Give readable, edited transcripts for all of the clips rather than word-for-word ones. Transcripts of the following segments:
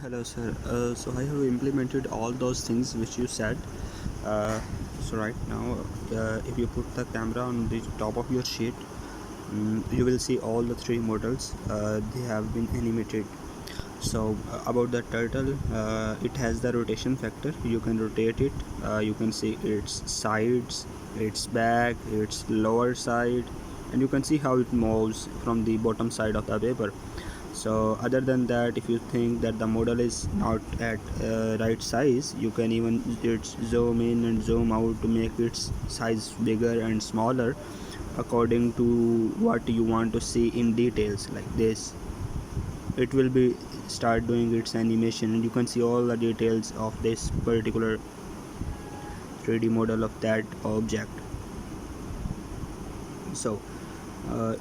Hello, sir. So I have implemented all those things which you said. So right now, if you put the camera on the top of your sheet, you will see all the three models. They have been animated. So about the turtle, it has the rotation factor. You can rotate it. You can see its sides, its back, its lower side, and you can see how it moves from the bottom side of the paper. So other than that, if you think that the model is not at right size, you can even zoom in and zoom out to make its size bigger and smaller according to what you want to see in details. Like this, it will be start doing its animation, and you can see all the details of this particular 3D model of that object. So uh,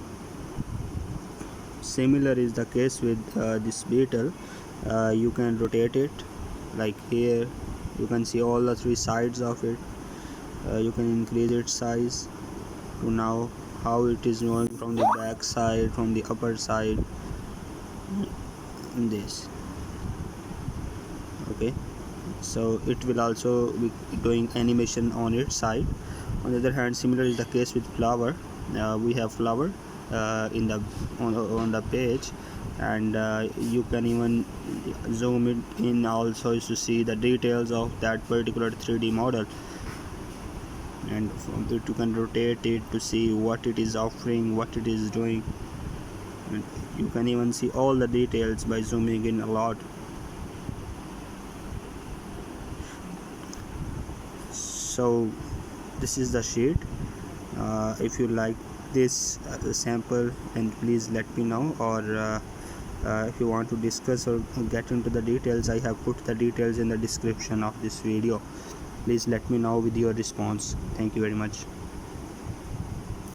similar is the case with this beetle. You can rotate it like here. You can see all the three sides of it. You can increase its size to now how it is going from the back side, from the upper side, in this. Okay, so it will also be doing animation on its side. On the other hand, similar is the case with flower. We have flower in the on the page, and you can even zoom it in also to see the details of that particular 3D model, and from it you can rotate it to see what it is offering, what it is doing, and you can even see all the details by zooming in a lot. So this is the sheet. If you like this sample, then please let me know, or if you want to discuss or get into the details, I have put the details in the description of this video. Please let me know with your response. Thank you very much.